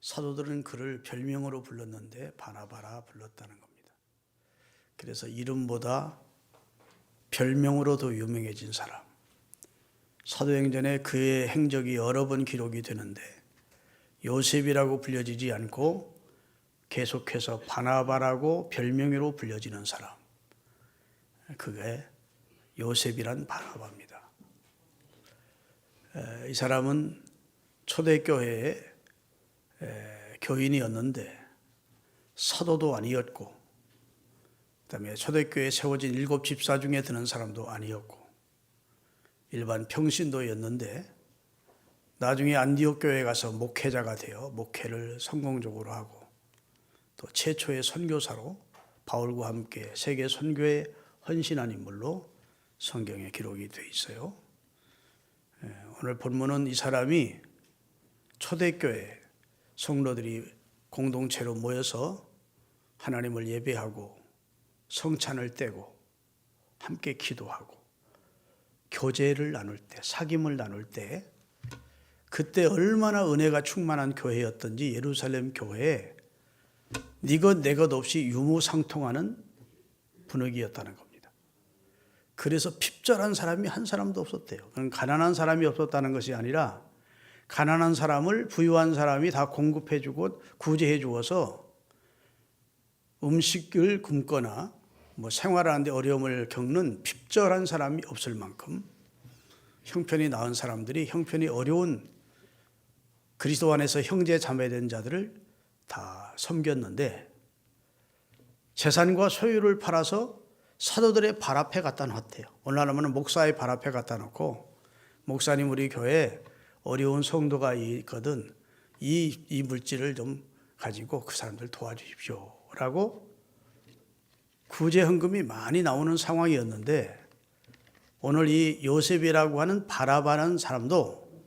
사도들은 그를 별명으로 불렀는데 바나바라 불렀다는 겁니다. 그래서 이름보다 별명으로 더 유명해진 사람. 사도행전에 그의 행적이 여러 번 기록이 되는데 요셉이라고 불려지지 않고 계속해서 바나바라고 별명으로 불려지는 사람. 그게 요셉이란 바나바입니다. 이 사람은 초대교회의 교인이었는데 사도도 아니었고, 그다음에 초대교회에 세워진 7 집사 중에 드는 사람도 아니었고, 일반 평신도였는데 나중에 안디옥 교회에 가서 목회자가 되어 목회를 성공적으로 하고, 또 최초의 선교사로 바울과 함께 세계 선교에 헌신한 인물로 성경에 기록이 되어 있어요. 오늘 본문은 이 사람이 초대교회 성도들이 공동체로 모여서 하나님을 예배하고 성찬을 떼고 함께 기도하고 교제를 나눌 때, 사귐을 나눌 때, 그때 얼마나 은혜가 충만한 교회였던지 예루살렘 교회에 네 것 내 것 없이 유무상통하는 분위기였다는 겁니다. 그래서 핍절한 사람이 한 사람도 없었대요. 그건 가난한 사람이 없었다는 것이 아니라 가난한 사람을 부유한 사람이 다 공급해 주고 구제해 주어서 음식을 굶거나 생활하는데 어려움을 겪는 핍절한 사람이 없을 만큼 형편이 나은 사람들이 형편이 어려운 그리스도 안에서 형제 자매된 자들을 다 섬겼는데, 재산과 소유를 팔아서 사도들의 발 앞에 갖다 놨대요. 오늘날은 목사의 발 앞에 갖다 놓고, 목사님 우리 교회에 어려운 성도가 있거든, 이 물질을 좀 가지고 그 사람들 도와주십시오 라고 구제 헌금이 많이 나오는 상황이었는데, 오늘 이 요셉이라고 하는 바나바라는 사람도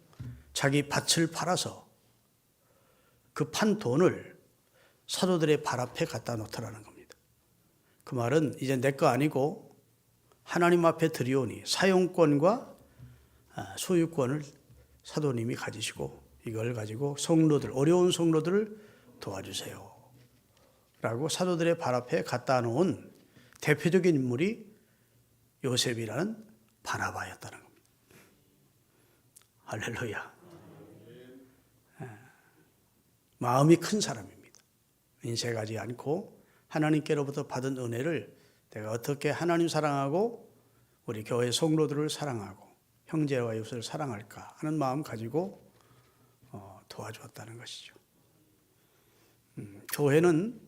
자기 밭을 팔아서 그 판 돈을 사도들의 발 앞에 갖다 놓더라는 겁니다. 그 말은 이제 내 거 아니고 하나님 앞에 드리오니 사용권과 소유권을 사도님이 가지시고 이걸 가지고 성도들, 어려운 성도들을 도와주세요 라고 사도들의 발 앞에 갖다 놓은 대표적인 인물이 요셉이라는 바나바였다는 겁니다. 할렐루야. 마음이 큰 사람입니다. 인색하지 않고 하나님께로부터 받은 은혜를 내가 어떻게 하나님 사랑하고 우리 교회 성도들을 사랑하고 형제와 이웃을 사랑할까 하는 마음 가지고 도와주었다는 것이죠. 교회는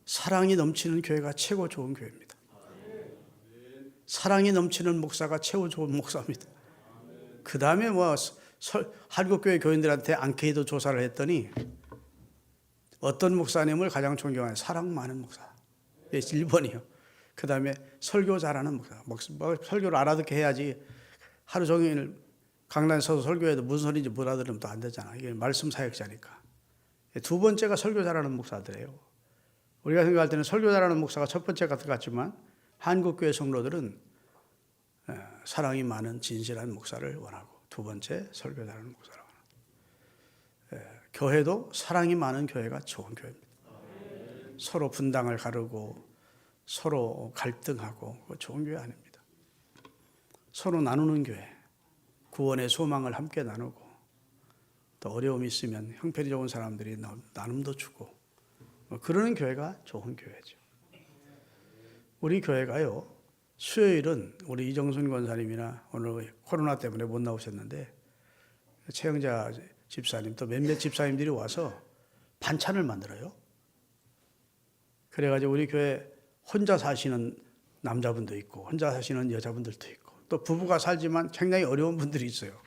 사랑이 넘치는 교회가 최고 좋은 교회입니다. 사랑이 넘치는 목사가 최고 좋은 목사입니다. 그 다음에 한국교회 교인들한테 앙케이도 조사를 했더니 어떤 목사님을 가장 존경하는 사랑 많은 목사 1번이요. 그 다음에 설교 잘하는 목사. 설교를 알아듣게 해야지 하루 종일 강단에 서서 설교해도 무슨 소리인지 못 알아들으면 또 안 되잖아. 이게 말씀 사역자니까. 2번째가 설교 잘하는 목사들이에요. 우리가 생각할 때는 설교 잘하는 목사가 첫 번째 같지만 한국교회 성도들은 사랑이 많은 진실한 목사를 원하고, 2번째 설교 잘하는 목사를 원하고. 교회도 사랑이 많은 교회가 좋은 교회입니다. 서로 분당을 가르고 서로 갈등하고 좋은 교회 아닙니다. 서로 나누는 교회, 구원의 소망을 함께 나누고, 또 어려움이 있으면 형편이 좋은 사람들이 나눔도 주고 그러는 교회가 좋은 교회죠. 우리 교회가요, 수요일은 우리 이정순 권사님이나 오늘 코로나 때문에 못 나오셨는데 최영자 집사님 또 몇몇 집사님들이 와서 반찬을 만들어요. 그래가지고 우리 교회 혼자 사시는 남자분도 있고 혼자 사시는 여자분들도 있고 또 부부가 살지만 굉장히 어려운 분들이 있어요.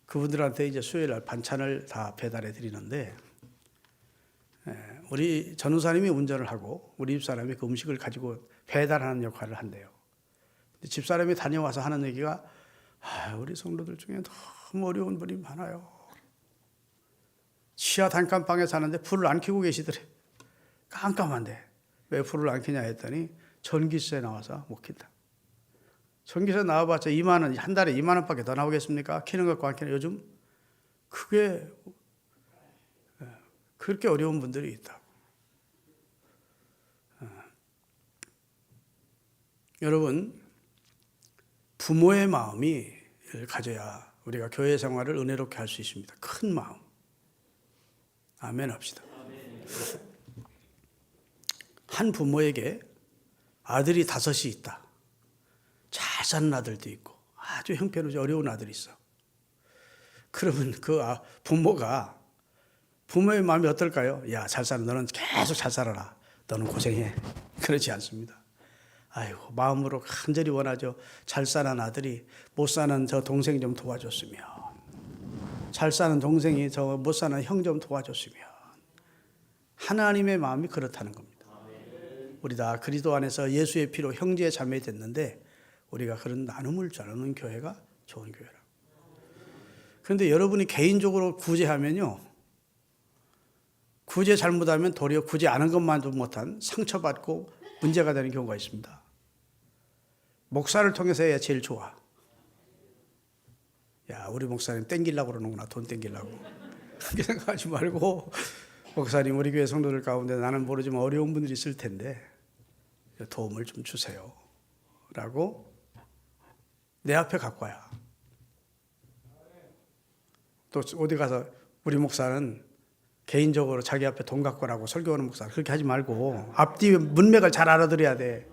그분들한테 이제 수요일 날 반찬을 다 배달해 드리는데, 우리 전우사님이 운전을 하고 우리 집사람이 그 음식을 가지고 배달하는 역할을 한대요. 집사람이 다녀와서 하는 얘기가 우리 성도들 중에 너무 어려운 분이 많아요. 지하 단칸방에 사는데 불을 안 켜고 계시더래. 깜깜한데 왜 불을 안 켜냐 했더니 전기세 나와서 못 킨다. 전기세 나와봤자 2만 원, 한 달에 2만 원밖에 더 나오겠습니까? 켜는 것과 안 켜는 요즘 그게 그렇게 어려운 분들이 있다. 여러분, 부모의 마음이 가져야 우리가 교회 생활을 은혜롭게 할 수 있습니다. 큰 마음. 아멘 합시다. 한 부모에게 아들이 5이 있다. 잘 사는 아들도 있고 아주 형편없이 어려운 아들이 있어. 그러면 그 부모가 부모의 마음이 어떨까요? 야, 잘 살아. 너는 계속 잘 살아라. 너는 고생해. 그렇지 않습니다. 아이고, 마음으로 간절히 원하죠. 잘 사는 아들이 못 사는 저 동생 좀 도와줬으면, 잘 사는 동생이 저 못 사는 형 좀 도와줬으면. 하나님의 마음이 그렇다는 겁니다. 우리 다 그리스도 안에서 예수의 피로 형제 자매 됐는데 우리가 그런 나눔을 나누는 교회가 좋은 교회라. 그런데 여러분이 개인적으로 구제하면요, 구제 잘못하면 도리어 구제 안 한 것만도 못한 상처받고 문제가 되는 경우가 있습니다. 목사를 통해서 해야 제일 좋아. 야, 우리 목사님 땡기려고 그러는구나. 돈 땡기려고. 그렇게 생각하지 말고, 목사님 우리 교회 성도들 가운데 나는 모르지만 어려운 분들이 있을 텐데 도움을 좀 주세요 라고 내 앞에 갖고 와야. 또 어디 가서 우리 목사는 개인적으로 자기 앞에 돈 갖고 오라고 설교하는 목사 그렇게 하지 말고 앞뒤 문맥을 잘 알아들어야 돼.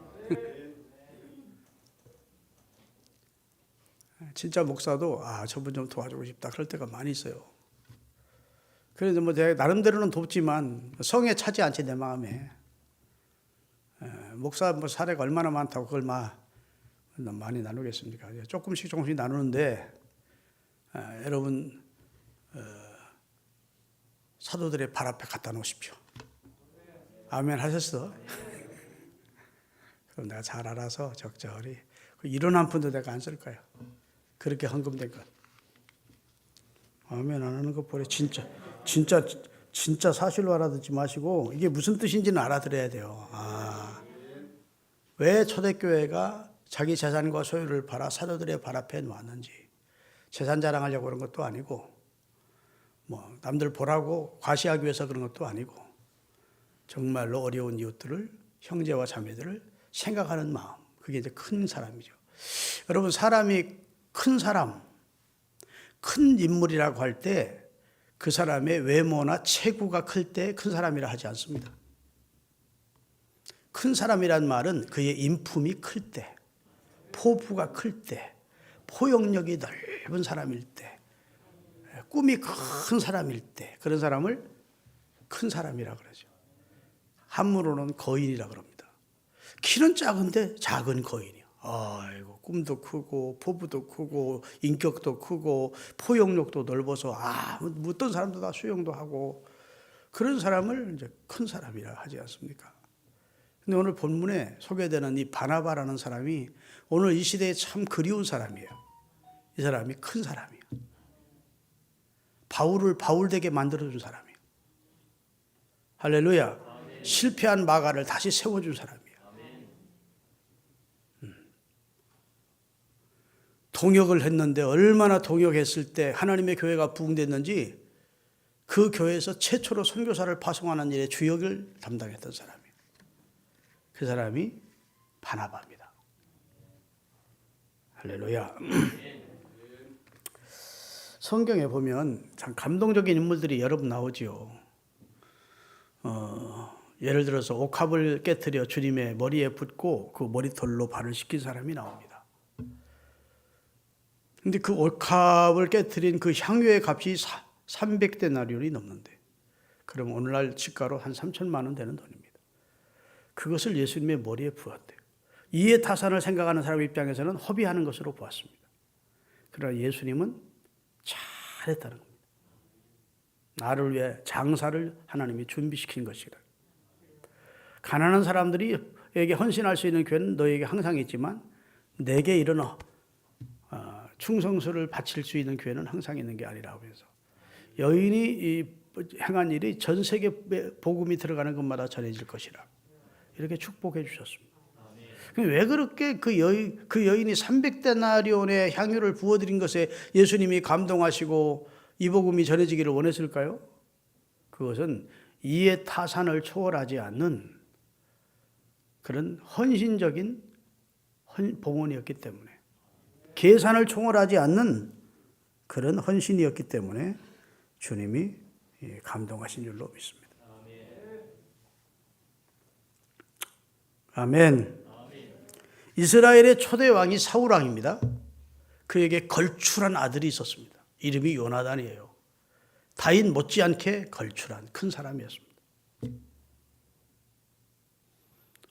진짜 목사도 저분 좀 도와주고 싶다 그럴 때가 많이 있어요. 그래서 뭐 제가 나름대로는 돕지만 성에 차지 않지 내 마음에. 목사 뭐 사례가 얼마나 많다고 그걸 많이 나누겠습니까? 조금씩 나누는데 여러분 사도들의 발 앞에 갖다 놓으십시오. 아멘 하셨어? 그럼 내가 잘 알아서 적절히 이런 한 푼도 내가 안 쓸 거야. 그렇게 헌금된 것. 아멘 안 하는 것 보래. 진짜 사실로 알아듣지 마시고 이게 무슨 뜻인지는 알아들어야 돼요. 왜 초대교회가 자기 재산과 소유를 팔아 사도들의 발 앞에 놓았는지. 재산 자랑하려고 그런 것도 아니고 뭐 남들 보라고 과시하기 위해서 그런 것도 아니고 정말로 어려운 이웃들을 형제와 자매들을 생각하는 마음. 그게 이제 큰 사람이죠. 여러분 사람이 큰 사람, 큰 인물이라고 할 때 그 사람의 외모나 체구가 클 때 큰 사람이라 하지 않습니다. 큰 사람이란 말은 그의 인품이 클 때, 포부가 클 때, 포용력이 넓은 사람일 때, 꿈이 큰 사람일 때 그런 사람을 큰 사람이라 그러죠. 한문으로는 거인이라 그럽니다. 키는 작은데 작은 거인이야. 아이고 꿈도 크고 포부도 크고 인격도 크고 포용력도 넓어서 어떤 사람도 다 수용도 하고 그런 사람을 이제 큰 사람이라 하지 않습니까? 근데 오늘 본문에 소개되는 이 바나바라는 사람이 오늘 이 시대에 참 그리운 사람이에요. 이 사람이 큰 사람이에요. 바울을 바울되게 만들어준 사람이에요. 할렐루야. 실패한 마가를 다시 세워준 사람이에요. 동역을 했는데 얼마나 동역했을 때 하나님의 교회가 부흥됐는지 그 교회에서 최초로 선교사를 파송하는 일에 주역을 담당했던 사람이에요. 그 사람이 바나바입니다. 할렐루야. 성경에 보면 참 감동적인 인물들이 여러 분 나오지요. 예를 들어서 옥합을 깨뜨려 주님의 머리에 붓고 그 머리털로 발을 씻긴 사람이 나옵니다. 근데 그 옥합을 깨뜨린 그 향유의 값이 300데나리온이 넘는데, 그럼 오늘날 시가로 한 3천만 원 되는 돈입니다. 그것을 예수님의 머리에 부었대요. 이해 타산을 생각하는 사람 입장에서는 허비하는 것으로 보았습니다. 그러나 예수님은 잘했다는 겁니다. 나를 위해 장사를 하나님이 준비시킨 것이라. 가난한 사람들에게 헌신할 수 있는 기회는 너에게 항상 있지만 내게 이런 충성수를 바칠 수 있는 기회는 항상 있는 게 아니라고 해서 여인이 행한 일이 전 세계 복음이 들어가는 것마다 전해질 것이라 이렇게 축복해 주셨습니다. 왜 그렇게 그 여인이 300데나리온의 향유를 부어드린 것에 예수님이 감동하시고 이 복음이 전해지기를 원했을까요? 그것은 이해 타산을 초월하지 않는 그런 헌신적인 봉헌이었기 때문에, 계산을 초월하지 않는 그런 헌신이었기 때문에 주님이 감동하신 줄로 믿습니다. 아멘. 이스라엘의 초대 왕이 사울 왕입니다. 그에게 걸출한 아들이 있었습니다. 이름이 요나단이에요. 다윗 못지않게 걸출한 큰 사람이었습니다.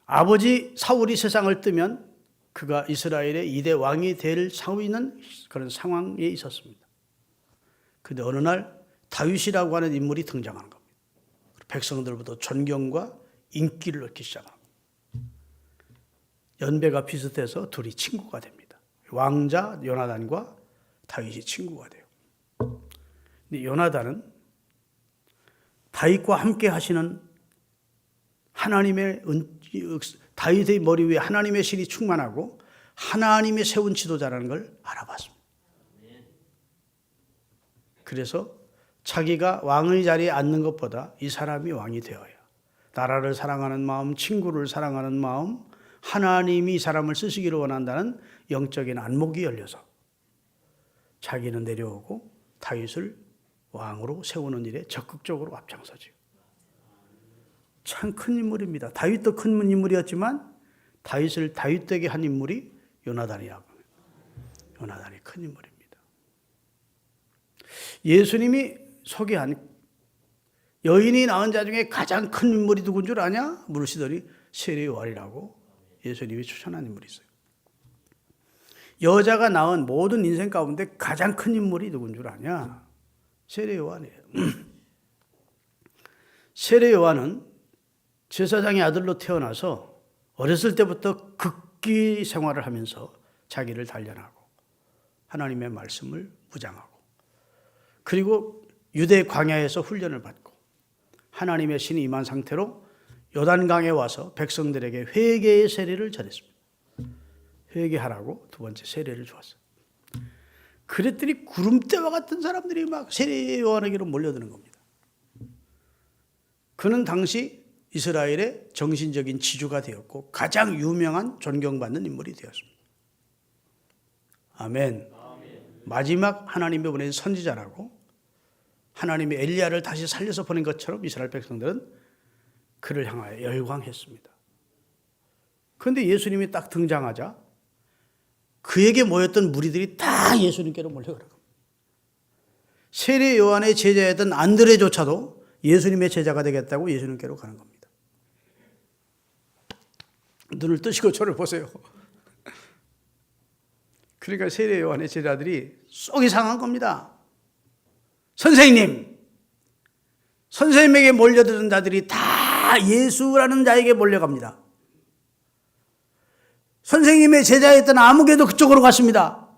아버지 사울이 세상을 뜨면 그가 이스라엘의 2대 왕이 될 상위는 그런 상황에 있었습니다. 그런데 어느 날 다윗이라고 하는 인물이 등장하는 겁니다. 백성들부터 존경과 인기를 얻기 시작합니다. 연배가 비슷해서 둘이 친구가 됩니다. 왕자 요나단과 다윗이 친구가 돼요. 근데 요나단은 다윗과 함께 하시는 하나님의 다윗의 머리 위에 하나님의 신이 충만하고 하나님의 세운 지도자라는 걸 알아봤습니다. 그래서 자기가 왕의 자리에 앉는 것보다 이 사람이 왕이 되어야 나라를 사랑하는 마음, 친구를 사랑하는 마음, 하나님이 이 사람을 쓰시기를 원한다는 영적인 안목이 열려서 자기는 내려오고 다윗을 왕으로 세우는 일에 적극적으로 앞장서죠. 참 큰 인물입니다. 다윗도 큰 인물이었지만 다윗을 다윗되게 한 인물이 요나단이라고 합니다. 요나단이 큰 인물입니다. 예수님이 소개한 여인이 낳은 자 중에 가장 큰 인물이 누군 줄 아냐? 물으시더니 세례 요한이라고 예수님이 추천한 인물이 있어요. 여자가 낳은 모든 인생 가운데 가장 큰 인물이 누군 줄 아냐? 세례 요한이에요. 세례 요한은 제사장의 아들로 태어나서 어렸을 때부터 극기 생활을 하면서 자기를 단련하고 하나님의 말씀을 묵상하고 그리고 유대 광야에서 훈련을 받고 하나님의 신이 임한 상태로 요단강에 와서 백성들에게 회개의 세례를 전했습니다. 회개하라고 두 번째 세례를 주었어요. 그랬더니 구름대와 같은 사람들이 막 세례 요한에게로 몰려드는 겁니다. 그는 당시 이스라엘의 정신적인 지주가 되었고 가장 유명한 존경받는 인물이 되었습니다. 아멘. 마지막 하나님이 보낸 선지자라고 하나님이 엘리야를 다시 살려서 보낸 것처럼 이스라엘 백성들은 그를 향하여 열광했습니다. 그런데 예수님이 딱 등장하자 그에게 모였던 무리들이 다 예수님께로 몰려가는 겁니다. 세례 요한의 제자였던 안드레조차도 예수님의 제자가 되겠다고 예수님께로 가는 겁니다. 눈을 뜨시고 저를 보세요. 그러니까 세례 요한의 제자들이 속이 상한 겁니다. 선생님에게 몰려드는 자들이 다 예수라는 자에게 몰려갑니다. 선생님의 제자였던 아무개도 그쪽으로 갔습니다.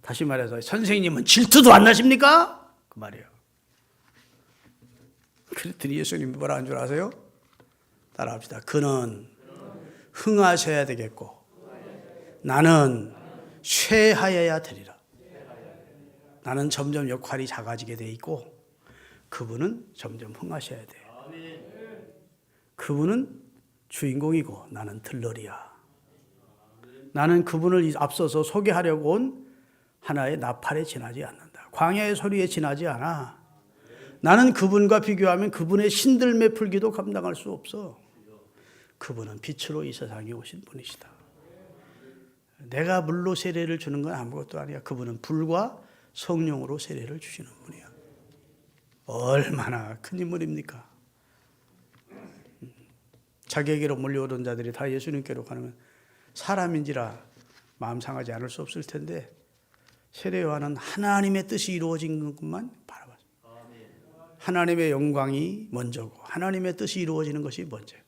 다시 말해서 선생님은 질투도 안 나십니까? 그 말이에요. 그랬더니 예수님이 뭐라 한 줄 아세요? 따라합시다. 그는 흥하셔야 되겠고 나는 쇠하여야 되리라. 나는 점점 역할이 작아지게 돼 있고 그분은 점점 흥하셔야 돼. 그분은 주인공이고 나는 들러리야. 나는 그분을 앞서서 소개하려고 온 하나의 나팔에 지나지 않는다. 광야의 소리에 지나지 않아. 나는 그분과 비교하면 그분의 신들매 풀기도 감당할 수 없어. 그분은 빛으로 이 세상에 오신 분이시다. 내가 물로 세례를 주는 건 아무것도 아니야. 그분은 불과 성령으로 세례를 주시는 분이야. 얼마나 큰 인물입니까? 자기에게로 몰려오던 자들이 다 예수님께로 가면 사람인지라 마음 상하지 않을 수 없을 텐데 세례 요한은 하나님의 뜻이 이루어진 것만 바라봤어요. 하나님의 영광이 먼저고 하나님의 뜻이 이루어지는 것이 먼저예요.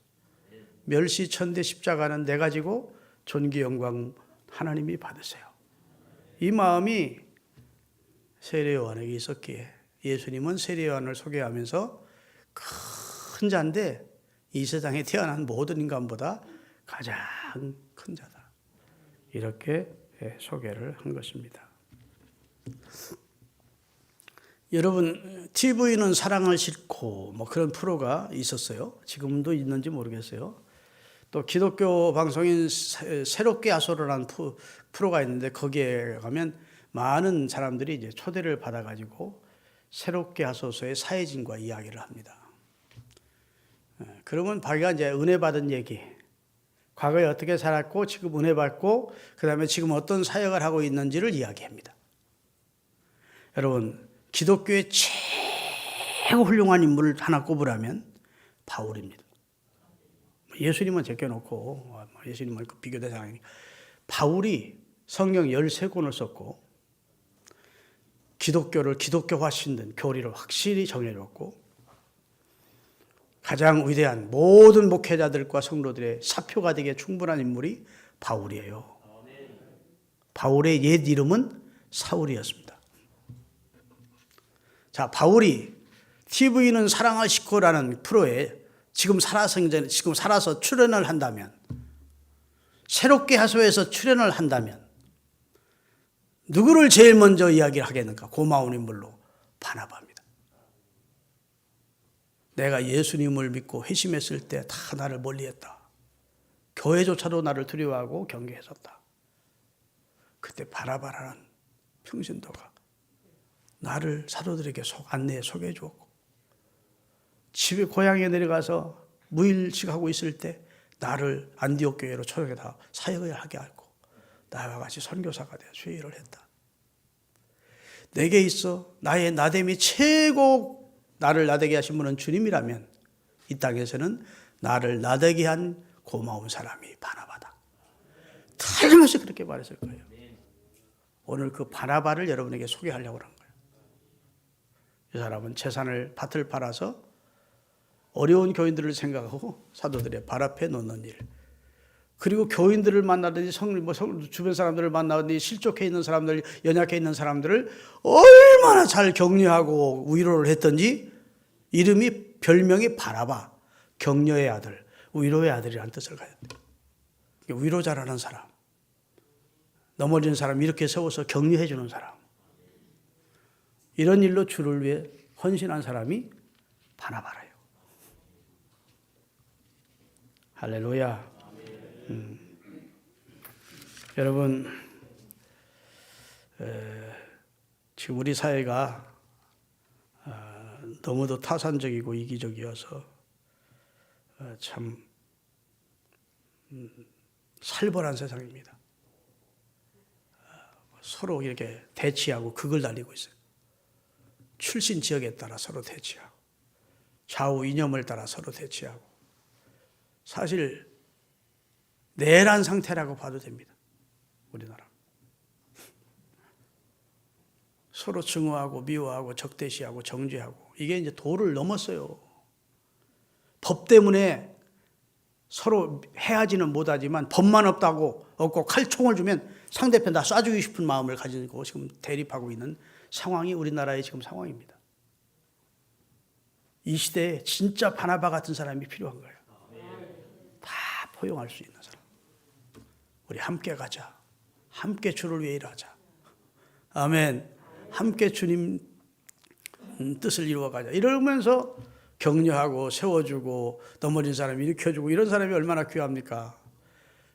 멸시 천대 십자가는 내가 지고 존귀 영광 하나님이 받으세요. 이 마음이 세례 요한에게 있었기에 예수님은 세례 요한을 소개하면서 큰 자인데 이 세상에 태어난 모든 인간보다 가장 큰 자다. 이렇게 소개를 한 것입니다. 여러분, TV는 사랑을 싣고 뭐 그런 프로가 있었어요. 지금도 있는지 모르겠어요. 또 기독교 방송인 새롭게 하소서라는 프로가 있는데 거기에 가면 많은 사람들이 이제 초대를 받아가지고 새롭게 하소서의 사회진과 이야기를 합니다. 그러면 자기가 이제 은혜 받은 얘기, 과거에 어떻게 살았고 지금 은혜 받고 그다음에 지금 어떤 사역을 하고 있는지를 이야기합니다. 여러분, 기독교의 최고 훌륭한 인물을 하나 꼽으라면 바울입니다. 예수님은 제껴놓고 예수님은 그 비교 대상이니까 바울이 성경 13권을 썼고 기독교를 기독교화 신든 교리를 확실히 정해줬고 가장 위대한 모든 목회자들과 성도들의 사표가 되기에 충분한 인물이 바울이에요. 바울의 옛 이름은 사울이었습니다. 자, 바울이 TV는 사랑을 싣고라는 프로에 지금 살아서 출연을 한다면, 새롭게 하소서에서 출연을 한다면 누구를 제일 먼저 이야기를 하겠는가? 고마운 인물로 바나바입니다. 내가 예수님을 믿고 회심했을 때 다 나를 멀리했다. 교회조차도 나를 두려워하고 경계했었다. 그때 바나바라는 평신도가 나를 사도들에게 안내해 소개해 주었고, 집에 고향에 내려가서 무일식하고 있을 때 나를 안디옥 교회로 초청해서 사역을 하게 하고 나와 같이 선교사가 되어 수혜를 했다. 내게 있어 나의 나됨이 최고 나를 나되게 하신 분은 주님이라면 이 땅에서는 나를 나되게 한 고마운 사람이 바나바다. 틀림없이 그렇게 말했을 거예요. 오늘 그 바나바를 여러분에게 소개하려고 하는 거예요. 이 사람은 재산을 밭을 팔아서 어려운 교인들을 생각하고 사도들의 발 앞에 놓는 일, 그리고 교인들을 만나든지 주변 사람들을 만나든지 실족해 있는 사람들, 연약해 있는 사람들을 얼마나 잘 격려하고 위로를 했던지 별명이 바나바, 격려의 아들, 위로의 아들이라는 뜻을 가졌대요. 위로자라는 사람, 넘어진 사람 이렇게 세워서 격려해 주는 사람, 이런 일로 주를 위해 헌신한 사람이 바나바라요. 할렐루야. 여러분, 지금 우리 사회가 너무도 타산적이고 이기적이어서 참 살벌한 세상입니다. 서로 이렇게 대치하고 극을 달리고 있어요. 출신 지역에 따라 서로 대치하고 좌우 이념을 따라 서로 대치하고, 사실 내란 상태라고 봐도 됩니다. 우리나라 서로 증오하고 미워하고 적대시하고 정죄하고, 이게 이제 도를 넘었어요. 법 때문에 서로 해하지는 못하지만 법만 없고 칼총을 주면 상대편 다 쏴주고 싶은 마음을 가지고 지금 대립하고 있는 상황이 우리나라의 지금 상황입니다. 이 시대에 진짜 바나바 같은 사람이 필요한 거예요. 다 포용할 수 있는 사람. 우리 함께 가자. 함께 주를 위해 일하자. 아멘. 함께 주님 뜻을 이루어가자. 이러면서 격려하고 세워주고 넘어진 사람 일으켜주고, 이런 사람이 얼마나 귀합니까?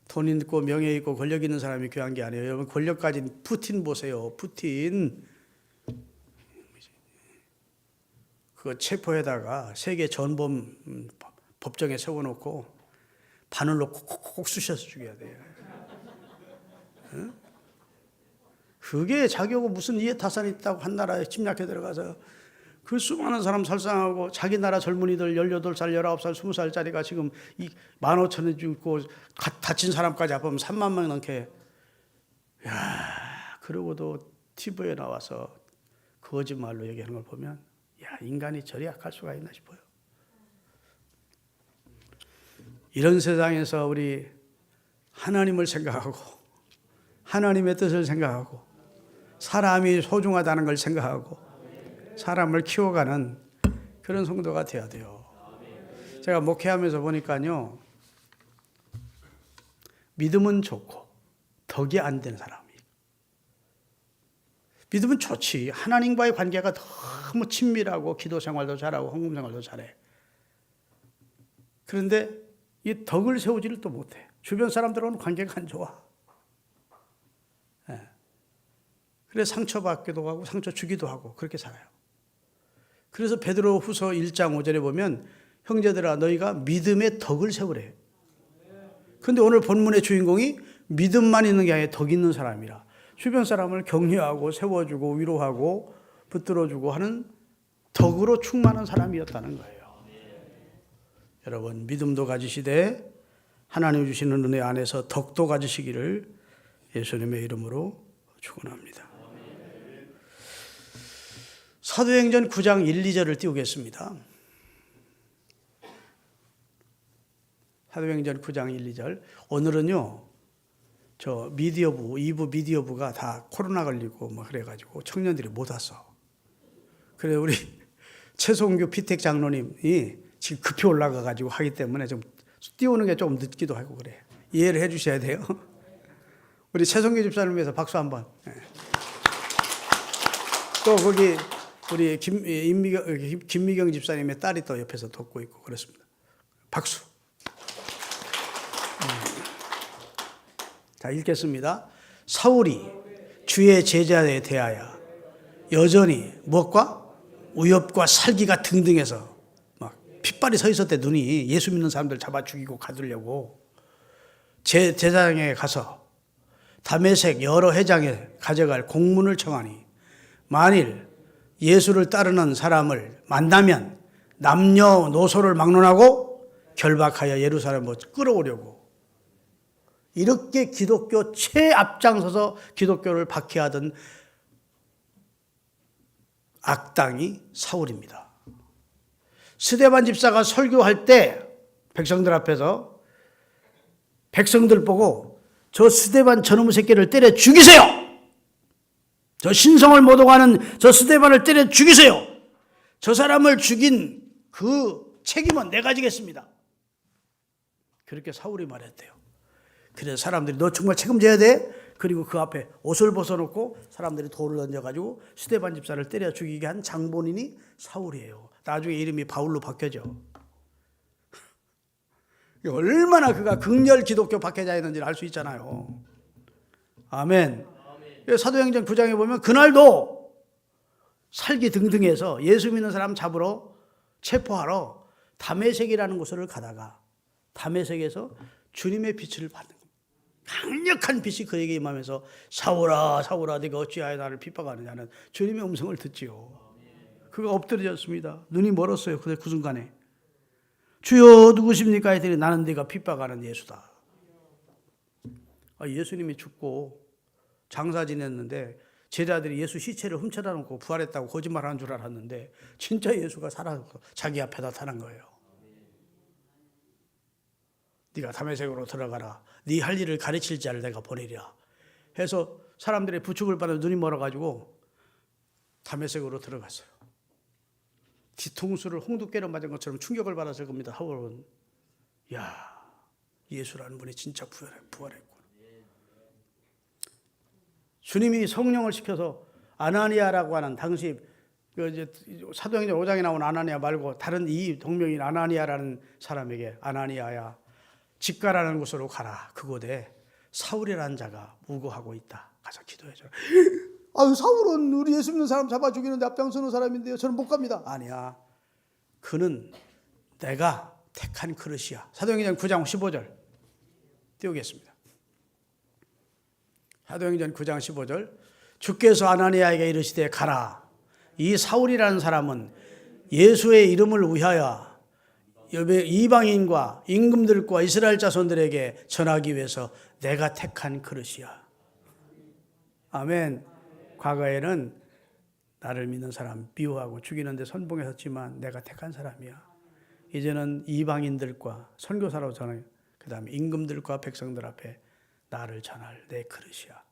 돈 있고 명예 있고 권력 있는 사람이 귀한 게 아니에요. 여러분, 권력 가진 푸틴 보세요. 푸틴. 그 체포에다가 세계 전범 법정에 세워놓고 바늘로 콕콕콕 쑤셔서 죽여야 돼요. 응? 그게 자기하고 무슨 이해타산이 있다고 한 나라에 침략해 들어가서 그 수많은 사람 살상하고, 자기 나라 젊은이들 18살, 19살, 20살짜리가 지금 15,000원 죽고 다친 사람까지 합하면 3만 명 넘게. 야, 그러고도 TV에 나와서 거짓말로 얘기하는 걸 보면, 야, 인간이 저리 약할 수가 있나 싶어요. 이런 세상에서 우리 하나님을 생각하고 하나님의 뜻을 생각하고 사람이 소중하다는 걸 생각하고 사람을 키워가는 그런 성도가 되어야 돼요. 제가 목회하면서 보니까요, 믿음은 좋고 덕이 안 되는 사람이, 믿음은 좋지. 하나님과의 관계가 너무 친밀하고 기도 생활도 잘하고 헌금 생활도 잘해. 그런데 이 덕을 세우지를 또 못해. 주변 사람들하고는 관계가 안 좋아. 예. 그래서 상처받기도 하고 상처 주기도 하고 그렇게 살아요. 그래서 베드로 후서 1장 5절에 보면 형제들아 너희가 믿음의 덕을 세우래. 그런데 오늘 본문의 주인공이 믿음만 있는 게 아니라 덕 있는 사람이라. 주변 사람을 격려하고 세워주고 위로하고 붙들어주고 하는 덕으로 충만한 사람이었다는 거예요. 여러분 믿음도 가지시되 하나님 주시는 은혜 안에서 덕도 가지시기를 예수님의 이름으로 축원합니다. 사도행전 9장 1, 2절을 띄우겠습니다. 사도행전 9장 1, 2절. 오늘은요, 저 미디어부, 2부 미디어부가 다 코로나 걸리고 뭐 그래가지고 청년들이 못 왔어. 그래, 우리 최송규 피택 장로님이 지금 급히 올라가가지고 하기 때문에 좀 띄우는 게 좀 늦기도 하고 그래. 이해를 해 주셔야 돼요. 우리 최송규 집사님 위해서 박수 한번. 또 거기 우리 김미경 집사님의 딸이 또 옆에서 돕고 있고 그렇습니다. 박수. 자, 읽겠습니다. 사울이 주의 제자에 대하여 여전히 무엇과 위협과 살기가 등등해서 막 핏발이 서 있었대. 눈이 예수 믿는 사람들 잡아 죽이고 가두려고 제사장에 가서 다메섹 여러 회장에 가져갈 공문을 청하니 만일 예수를 따르는 사람을 만나면 남녀노소를 막론하고 결박하여 예루살렘으로 끌어오려고 이렇게 기독교 최앞장서서 기독교를 박해하던 악당이 사울입니다. 스데반 집사가 설교할 때 백성들 앞에서 백성들 보고 저 스데반 저놈의 새끼를 때려 죽이세요. 저 신성을 모독하는 저 스데반을 때려 죽이세요. 저 사람을 죽인 그 책임은 내가 지겠습니다. 그렇게 사울이 말했대요. 그래서 사람들이 너 정말 책임져야 돼? 그리고 그 앞에 옷을 벗어놓고 사람들이 돌을 던져가지고 스데반 집사를 때려 죽이게 한 장본인이 사울이에요. 나중에 이름이 바울로 바뀌어져. 얼마나 그가 극렬 기독교 박해자였는지를 알 수 있잖아요. 아멘. 사도행전 9장에 보면 그날도 살기 등등해서 예수 믿는 사람 잡으러 체포하러 다메섹이라는 곳을 가다가 다메섹에서 주님의 빛을 받는 겁니다. 강력한 빛이 그에게 임하면서 사울아 사울아 네가 어찌하여 나를 핍박하느냐는 주님의 음성을 듣지요. 그가 엎드려졌습니다. 눈이 멀었어요. 그 순간에 주여 누구십니까 했더니 나는 네가 핍박하는 예수다. 예수님이 죽고 장사 지냈는데 제자들이 예수 시체를 훔쳐다 놓고 부활했다고 거짓말하는 줄 알았는데 진짜 예수가 살아서 자기 앞에 나타난 거예요. 네가 다메섹으로 들어가라. 네 할 일을 가르칠 자를 내가 보내리라 해서 사람들의 부축을 받아 눈이 멀어가지고 다메섹으로 들어갔어요. 뒤통수를 홍두깨로 맞은 것처럼 충격을 받았을 겁니다. 하울은 야 예수라는 분이 진짜 부활했구나. 주님이 성령을 시켜서 아나니아라고 하는 당시 사도행전 5장에 나온 아나니아 말고 다른 이 동명인 아나니아라는 사람에게 아나니아야 집가라는 곳으로 가라. 그곳에 사울이라는 자가 우거하고 있다. 가서 기도해줘라. 아유 사울은 우리 예수 믿는 사람 잡아 죽이는데 앞장서는 사람인데요. 저는 못 갑니다. 아니야. 그는 내가 택한 그릇이야. 사도행전 9장 15절 띄우겠습니다. 사도행전 9장 15절 주께서 아나니아에게 이르시되 가라. 이 사울이라는 사람은 예수의 이름을 위하여 이방인과 임금들과 이스라엘 자손들에게 전하기 위해서 내가 택한 그릇이야. 아멘. 과거에는 나를 믿는 사람 미워하고 죽이는데 선봉했었지만 내가 택한 사람이야. 이제는 이방인들과 선교사로 전해 그 다음에 임금들과 백성들 앞에 나를 전할 내 그릇이야.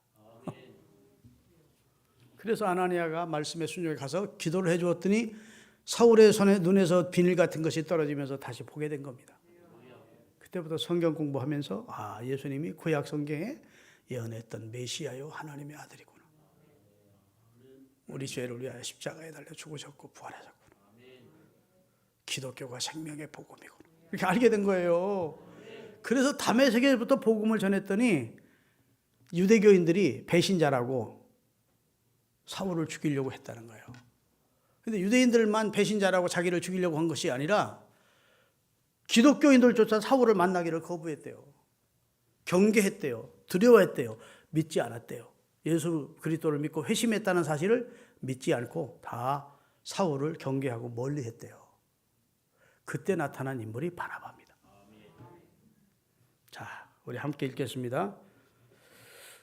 그래서 아나니아가 말씀에 순종해 가서 기도를 해 주었더니 사울의 손에 눈에서 비늘 같은 것이 떨어지면서 다시 보게 된 겁니다. 그때부터 성경 공부하면서 예수님이 구약 성경에 예언했던 메시아요 하나님의 아들이구나. 우리 죄를 위하여 십자가에 달려 죽으셨고 부활하셨고 기독교가 생명의 복음이고 이렇게 알게 된 거예요. 그래서 다메섹에서부터 복음을 전했더니 유대교인들이 배신자라고 사울을 죽이려고 했다는 거예요. 그런데 유대인들만 배신자라고 자기를 죽이려고 한 것이 아니라 기독교인들조차 사울을 만나기를 거부했대요. 경계했대요. 두려워했대요. 믿지 않았대요. 예수 그리스도를 믿고 회심했다는 사실을 믿지 않고 다 사울을 경계하고 멀리했대요. 그때 나타난 인물이 바나바입니다. 자, 우리 함께 읽겠습니다.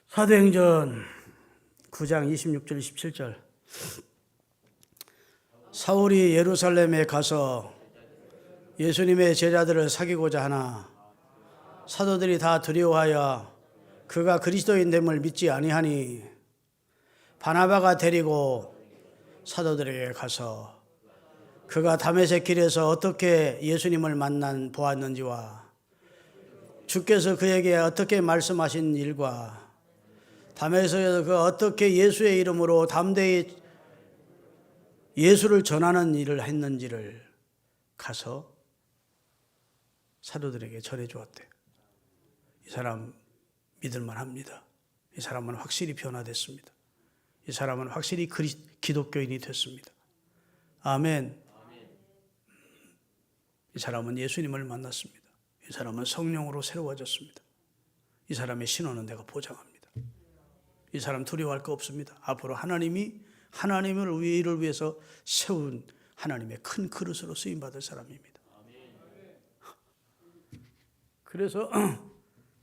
사도행전 9장 26절 27절. 사울이 예루살렘에 가서 예수님의 제자들을 사귀고자 하나 사도들이 다 두려워하여 그가 그리스도인됨을 믿지 아니하니 바나바가 데리고 사도들에게 가서 그가 다메섹 길에서 어떻게 예수님을 보았는지와 주께서 그에게 어떻게 말씀하신 일과 다메섹에서 그가 어떻게 예수의 이름으로 담대히 예수를 전하는 일을 했는지를 가서 사도들에게 전해 주었대요. 이 사람 믿을만 합니다. 이 사람은 확실히 변화됐습니다. 이 사람은 확실히 기독교인이 됐습니다. 아멘. 이 사람은 예수님을 만났습니다. 이 사람은 성령으로 새로워졌습니다. 이 사람의 신원은 내가 보장합니다. 이 사람 두려워할 거 없습니다. 앞으로 하나님을 위해서 세운 하나님의 큰 그릇으로 쓰임받을 사람입니다. 그래서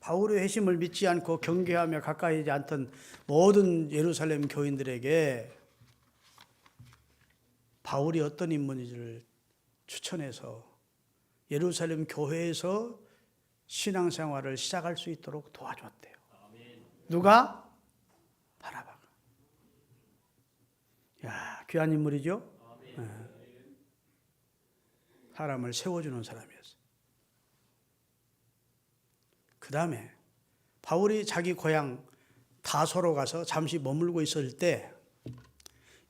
바울의 회심을 믿지 않고 경계하며 가까이 하지 않던 모든 예루살렘 교인들에게 바울이 어떤 인물인지를 추천해서 예루살렘 교회에서 신앙생활을 시작할 수 있도록 도와줬대요. 누가? 바나바가. 야, 귀한 인물이죠? 네. 사람을 세워주는 사람이었어요. 그 다음에 바울이 자기 고향 다소로 가서 잠시 머물고 있을 때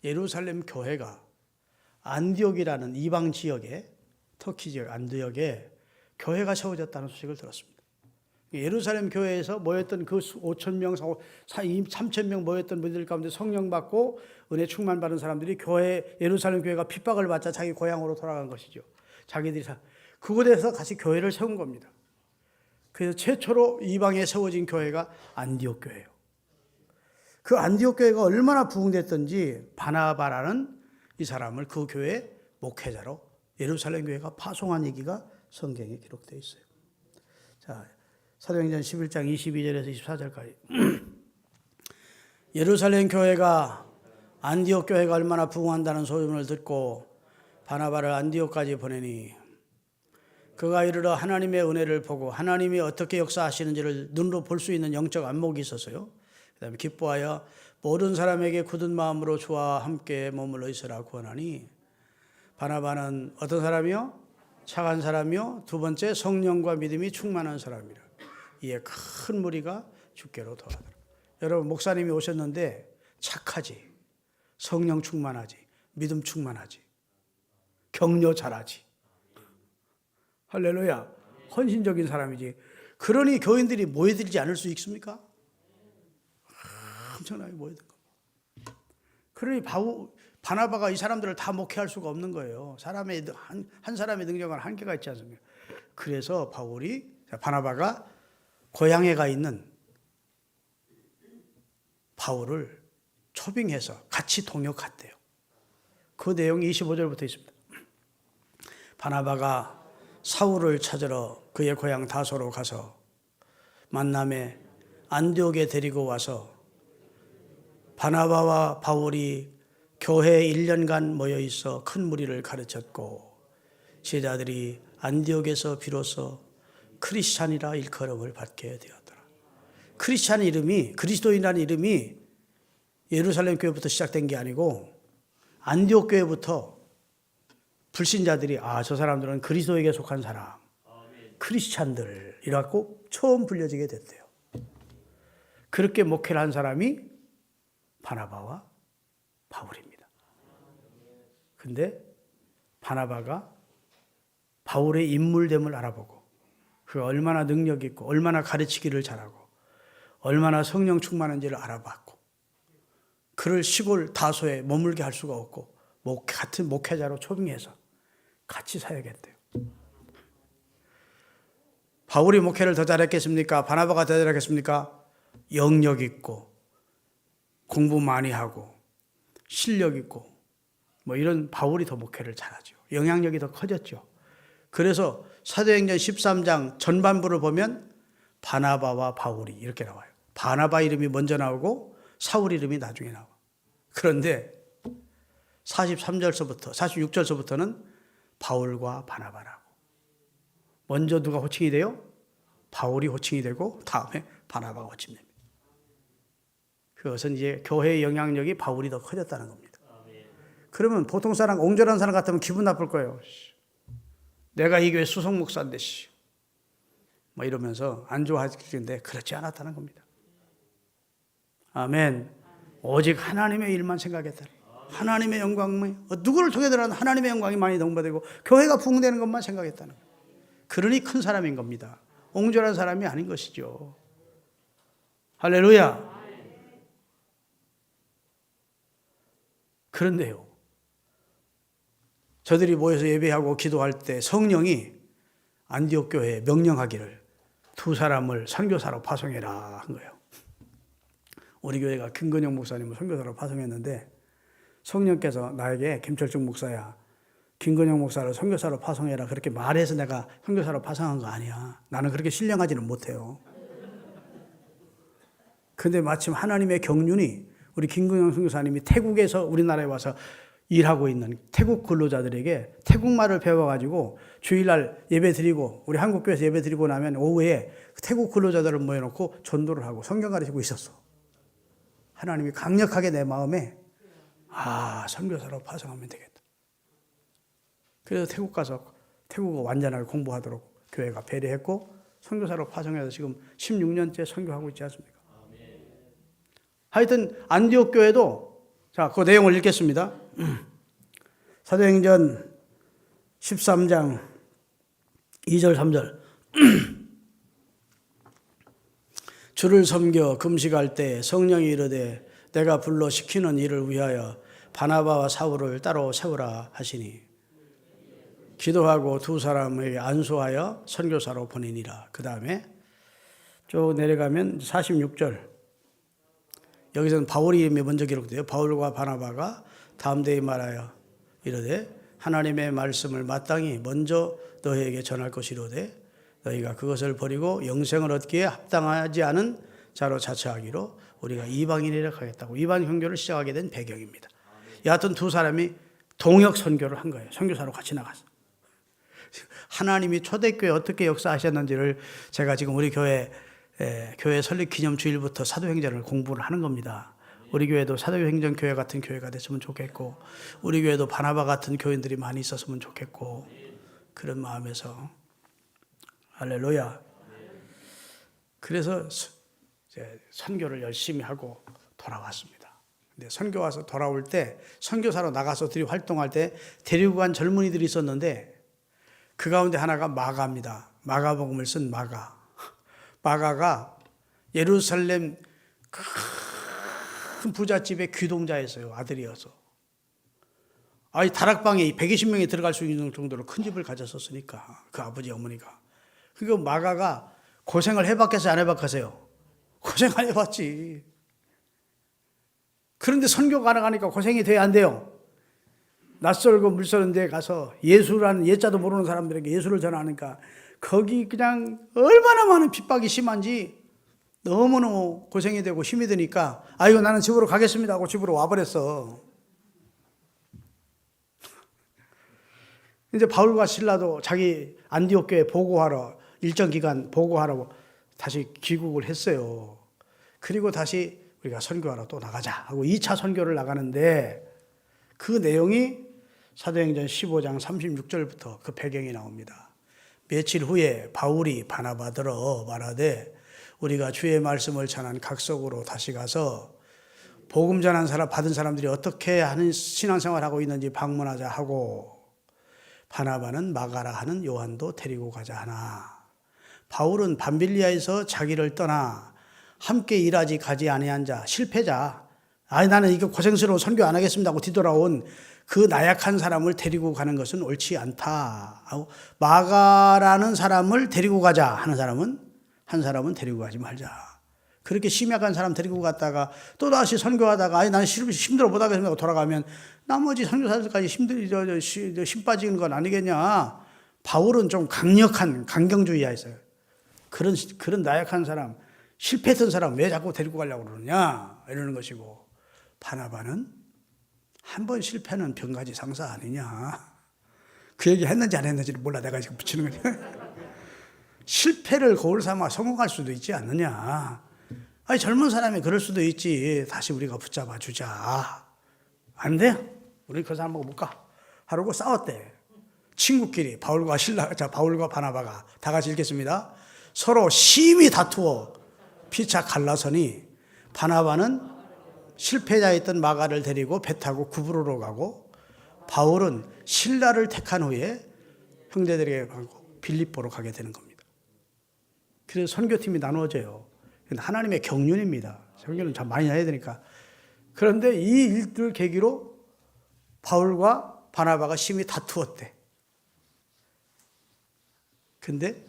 예루살렘 교회가 안디옥이라는 이방 지역에 터키 지역 안디옥에 교회가 세워졌다는 소식을 들었습니다. 예루살렘 교회에서 모였던 그 5,000명, 3,000명 모였던 분들 가운데 성령 받고 은혜 충만 받은 사람들이 예루살렘 교회가 핍박을 받자 자기 고향으로 돌아간 것이죠. 자기들이 그곳에서 같이 교회를 세운 겁니다. 그래서 최초로 이방에 세워진 교회가 안디옥 교회예요. 그 안디옥 교회가 얼마나 부흥됐던지 바나바라는 이 사람을 그 교회 목회자로 예루살렘 교회가 파송한 얘기가 성경에 기록되어 있어요. 자, 사도행전 11장 22절에서 24절까지 예루살렘 교회가 안디옥 교회가 얼마나 부흥한다는 소문을 듣고 바나바를 안디옥까지 보내니 그가 이르러 하나님의 은혜를 보고 하나님이 어떻게 역사하시는지를 눈으로 볼 수 있는 영적 안목이 있어서요. 그 다음에 기뻐하여 모든 사람에게 굳은 마음으로 주와 함께 머물러 있으라 구하나니 바나바는 어떤 사람이요? 착한 사람이요. 두 번째 성령과 믿음이 충만한 사람이라. 이에 큰 무리가 주께로 돌아더라. 여러분 목사님이 오셨는데 착하지, 성령 충만하지, 믿음 충만하지, 격려 잘하지. 할렐루야. 헌신적인 사람이지. 그러니 교인들이 모여들지 않을 수 있습니까? 엄청나게 모여든 겁니다. 그러니 바나바가 이 사람들을 다 목회할 수가 없는 거예요. 한 사람의 능력은 한계가 있지 않습니까? 그래서 바나바가 고향에 가 있는 바울을 초빙해서 같이 동역했대요. 그 내용이 25절부터 있습니다. 바나바가 사울을 찾으러 그의 고향 다소로 가서 만남에 안디옥에 데리고 와서 바나바와 바울이 교회에 1년간 모여 있어 큰 무리를 가르쳤고 제자들이 안디옥에서 비로소 크리스찬이라 일컬음을 받게 되었더라. 크리스찬 이름이, 그리스도인이라는 이름이 예루살렘 교회부터 시작된 게 아니고 안디옥 교회부터 불신자들이 저 사람들은 그리스도에게 속한 사람, 크리스찬들이라고 처음 불려지게 됐대요. 그렇게 목회를 한 사람이 바나바와 바울입니다. 근데 바나바가 바울의 인물됨을 알아보고 그가 얼마나 능력 있고 얼마나 가르치기를 잘하고 얼마나 성령 충만한지를 알아봤고 그를 시골 다소에 머물게 할 수가 없고 같은 목회자로 초빙해서 같이 사야겠대요. 바울이 목회를 더 잘했겠습니까? 바나바가 더 잘했겠습니까? 영역 있고 공부 많이 하고 실력 있고 이런 바울이 더 목회를 잘하죠. 영향력이 더 커졌죠. 그래서 사도행전 13장 전반부를 보면 바나바와 바울이 이렇게 나와요. 바나바 이름이 먼저 나오고 사울 이름이 나중에 나와. 그런데 43절서부터 46절서부터는 바울과 바나바라고. 먼저 누가 호칭이 돼요? 바울이 호칭이 되고 다음에 바나바가 호칭됩니다. 그것은 이제 교회의 영향력이 바울이 더 커졌다는 겁니다. 그러면 보통 사람, 옹졸한 사람 같으면 기분 나쁠 거예요. 내가 이 교회 수석 목사인데 이러면서 안 좋아하시는데 그렇지 않았다는 겁니다. 아멘. 오직 하나님의 일만 생각했다. 하나님의 영광이 누구를 통해서라도 하나님의 영광이 많이 넘어되고 교회가 부흥되는 것만 생각했다는 거예요. 그러니 큰 사람인 겁니다. 옹졸한 사람이 아닌 것이죠. 할렐루야. 그런데요, 저들이 모여서 예배하고 기도할 때 성령이 안디옥 교회에 명령하기를 두 사람을 선교사로 파송해라 한 거예요. 우리 교회가 김건영 목사님을 선교사로 파송했는데 성령께서 나에게 김철중 목사야, 김건영 목사를 선교사로 파송해라 그렇게 말해서 내가 선교사로 파송한 거 아니야. 나는 그렇게 신령하지는 못해요. 근데 마침 하나님의 경륜이 우리 김건영 선교사님이 태국에서 우리나라에 와서 일하고 있는 태국 근로자들에게 태국말을 배워가지고 주일날 예배 드리고 우리 한국교회에서 예배 드리고 나면 오후에 태국 근로자들을 모여놓고 전도를 하고 성경 가르치고 있었어. 하나님이 강력하게 내 마음에 선교사로 파송하면 되겠다. 그래서 태국 가서 태국어 완전하게 공부하도록 교회가 배려했고 선교사로 파송해서 지금 16년째 선교하고 있지 않습니까? 하여튼 안디옥 교회도 자, 그 내용을 읽겠습니다. 사도행전 13장 2절 3절 주를 섬겨 금식할 때 성령이 이르되 내가 불러 시키는 일을 위하여 바나바와 사울을 따로 세우라 하시니 기도하고 두 사람을 안수하여 선교사로 보내니라. 그 다음에 쭉 내려가면 46절 여기서는 바울이 이름이 먼저 기록돼요. 바울과 바나바가 다음 데에 말하여 이르되 하나님의 말씀을 마땅히 먼저 너희에게 전할 것이로되 너희가 그것을 버리고 영생을 얻기에 합당하지 않은 자로 자처하기로 우리가 이방인이라 하겠다고 이방 선교를 시작하게 된 배경입니다. 여하튼 두 사람이 동역 선교를 한 거예요. 선교사로 같이 나갔어요. 하나님이 초대교회 어떻게 역사하셨는지를 제가 지금 우리 교회 설립 기념 주일부터 사도행전을 공부를 하는 겁니다. 우리 교회도 사도행전 교회 같은 교회가 됐으면 좋겠고 우리 교회도 바나바 같은 교인들이 많이 있었으면 좋겠고 그런 마음에서 할렐루야. 그래서 선교를 열심히 하고 돌아왔습니다. 근데 선교 와서 돌아올 때 선교사로 나가서 활동할 때 데리고 간 젊은이들이 있었는데 그 가운데 하나가 마가입니다. 마가복음을 쓴 마가. 마가가 예루살렘 큰 부잣집의 귀동자였어요. 아들이어서. 다락방에 120명이 들어갈 수 있는 정도로 큰 집을 가졌었으니까 그 아버지 어머니가. 그러니까 마가가 고생을 해봤겠어요? 안 해봤겠어요? 고생 안 해봤지. 그런데 선교가 나가니까 고생이 돼야 안 돼요. 낯설고 물서는 데 가서 예수라는 예자도 모르는 사람들에게 예수를 전하니까 거기 그냥 얼마나 많은 핍박이 심한지 너무너무 고생이 되고 힘이 드니까 아이고 나는 집으로 가겠습니다 하고 집으로 와버렸어. 이제 바울과 실라도 자기 안디옥 교회 보고하러 일정 기간 보고하라고 다시 귀국을 했어요. 그리고 다시 우리가 선교하러 또 나가자 하고 2차 선교를 나가는데 그 내용이 사도행전 15장 36절부터 그 배경이 나옵니다. 며칠 후에 바울이 바나바더러 말하되 우리가 주의 말씀을 전한 각석으로 다시 가서 복음 전한 사람 받은 사람들이 어떻게 하는 신앙생활을 하고 있는지 방문하자 하고 바나바는 마가라 하는 요한도 데리고 가자 하나 바울은 밤빌리아에서 자기를 떠나 함께 일하지 가지 아니한 자 실패자 나는 이거 고생스러워 선교 안 하겠습니다 하고 뒤돌아온 그 나약한 사람을 데리고 가는 것은 옳지 않다. 마가라는 사람을 데리고 가자 하는 사람은 한 사람은 데리고 가지 말자. 그렇게 심약한 사람 데리고 갔다가 또다시 선교하다가 나는 힘들어 못하겠습니다 하고 돌아가면 나머지 선교사들까지 힘 빠지는 건 아니겠냐. 바울은 좀 강력한 강경주의가 있어요. 그런 나약한 사람 실패했던 사람 왜 자꾸 데리고 가려고 그러느냐 이러는 것이고 바나바는 한 번 실패는 병가지 상사 아니냐. 그 얘기 했는지 안 했는지를 몰라. 내가 지금 붙이는 거냐. 실패를 거울 삼아 성공할 수도 있지 않느냐. 아니 젊은 사람이 그럴 수도 있지. 다시 우리가 붙잡아 주자. 안 돼? 우리 그 사람하고 못 가. 하루고 싸웠대. 친구끼리 바울과 바나바가 다 같이 읽겠습니다. 서로 심히 다투어 피차 갈라서니 바나바는 실패자였던 마가를 데리고 배 타고 구브로로 가고 바울은 실라를 택한 후에 형제들에게 가고 빌립보로 가게 되는 겁니다. 그래서 선교팀이 나누어져요. 하나님의 경륜입니다. 선교는 참 많이 해야 되니까. 그런데 이 일들 계기로 바울과 바나바가 심히 다투었대. 근데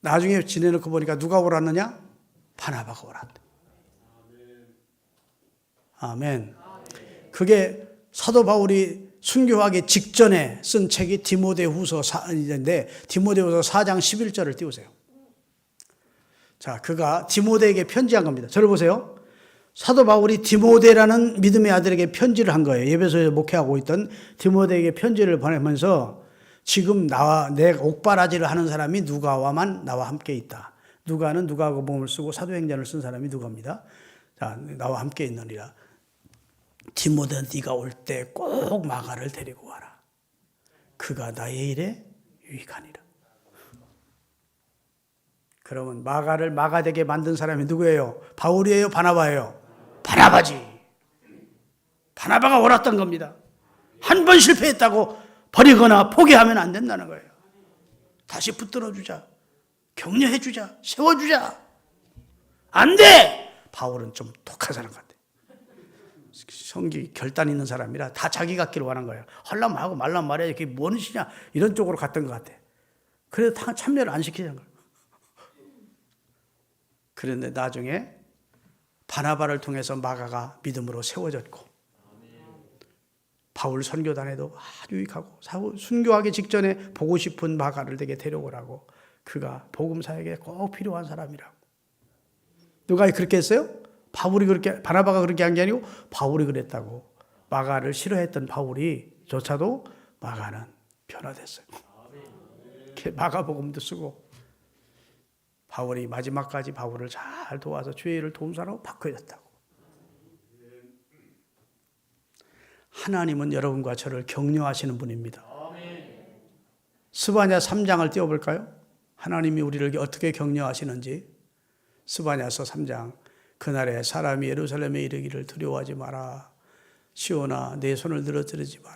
나중에 지내놓고 보니까 누가 옳았느냐? 바나바가 옳았대. 아멘. 그게 사도 바울이 순교하기 직전에 쓴 책이 디모데후서 4인데 디모데후서 4장 11절을 띄우세요. 자, 그가 디모데에게 편지한 겁니다. 저를 보세요. 사도 바울이 디모데라는 믿음의 아들에게 편지를 한 거예요. 예배소에 목회하고 있던 디모데에게 편지를 보내면서 지금 내 옥바라지를 하는 사람이 누가와만 나와 함께 있다. 누가는 누가복음을 쓰고 사도행전을 쓴 사람이 누가입니다. 자, 나와 함께 있느니라. 디모데 네가 올 때 꼭 마가를 데리고 와라. 그가 나의 일에 유익하니라. 그러면 마가를 마가되게 만든 사람이 누구예요? 바울이에요? 바나바예요? 바나바지. 바나바가 옳았던 겁니다. 한 번 실패했다고 버리거나 포기하면 안 된다는 거예요. 다시 붙들어주자. 격려해주자. 세워주자. 안 돼! 바울은 좀 독한 사람 같아. 성기 결단 있는 사람이라 다 자기 같기를 원한 거예요. 하려면 하고 말라면 말해야 그게 뭔 짓이냐 이런 쪽으로 갔던 것 같아. 그래서 참여를 안 시키는 거예요. 그런데 나중에 바나바를 통해서 마가가 믿음으로 세워졌고 바울 선교단에도 아주 유익하고 순교하기 직전에 보고 싶은 마가를 되게 데려오라고 그가 복음사에게 꼭 필요한 사람이라고. 누가 그렇게 했어요? 바나바가 그렇게 한 게 아니고 바울이 그랬다고. 마가를 싫어했던 바울이조차도 마가는 변화됐어요. 마가복음도 쓰고 바울이 마지막까지 바울을 잘 도와서 주의 일을 도운 사람으로 바꿔졌다고. 하나님은 여러분과 저를 격려하시는 분입니다. 스바냐 3장을 띄워볼까요? 하나님이 우리를 어떻게 격려하시는지. 스바냐서 3장. 그날에 사람이 예루살렘에 이르기를 두려워하지 마라. 시온아 내 손을 늘어뜨리지 마라.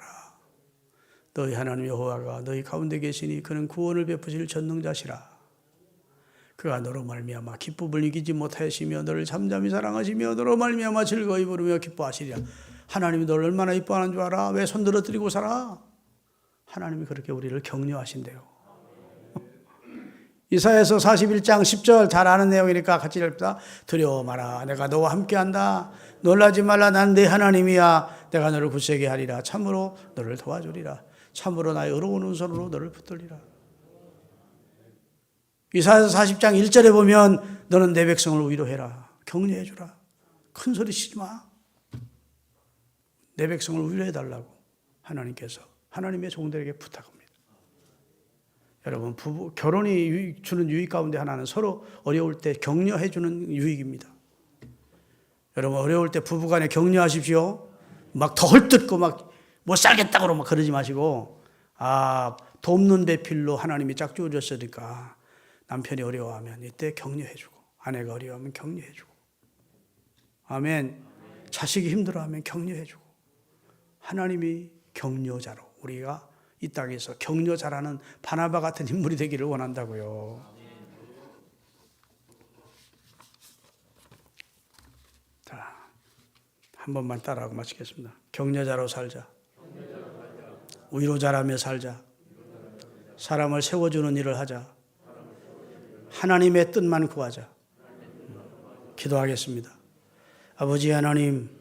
너희 하나님 여호와가 너희 가운데 계시니 그는 구원을 베푸실 전능자시라. 그가 너로 말미암아 기쁨을 이기지 못하시며 너를 잠잠히 사랑하시며 너로 말미암아 즐거이 부르며 기뻐하시리라. 하나님이 너를 얼마나 이뻐하는 줄 알아? 왜 손 늘어뜨리고 살아? 하나님이 그렇게 우리를 격려하신대요. 이사야서 41장 10절 잘 아는 내용이니까 같이 읽읍시다. 두려워 마라. 내가 너와 함께한다. 놀라지 말라. 난 네 하나님이야. 내가 너를 굳세게 하리라. 참으로 너를 도와주리라. 참으로 나의 의로운 오른손으로 너를 붙들리라. 이사야서 40장 1절에 보면 너는 내 백성을 위로해라. 격려해주라. 큰 소리 치지 마. 내 백성을 위로해달라고 하나님께서 하나님의 종들에게 부탁합니다. 여러분, 결혼이 주는 유익 가운데 하나는 서로 어려울 때 격려해주는 유익입니다. 여러분, 어려울 때 부부간에 격려하십시오. 막 더 헐뜯고 막 못 살겠다고 막 그러지 마시고, 돕는 배필로 하나님이 짝지어 줬으니까 남편이 어려워하면 이때 격려해주고, 아내가 어려워하면 격려해주고. 아멘. 자식이 힘들어하면 격려해주고 하나님이 격려자로 우리가 이 땅에서 격려자라는 바나바 같은 인물이 되기를 원한다고요. 자, 한 번만 따라하고 마치겠습니다. 격려자로 살자. 위로자라며 살자. 사람을 세워주는 일을 하자. 하나님의 뜻만 구하자. 기도하겠습니다. 아버지 하나님,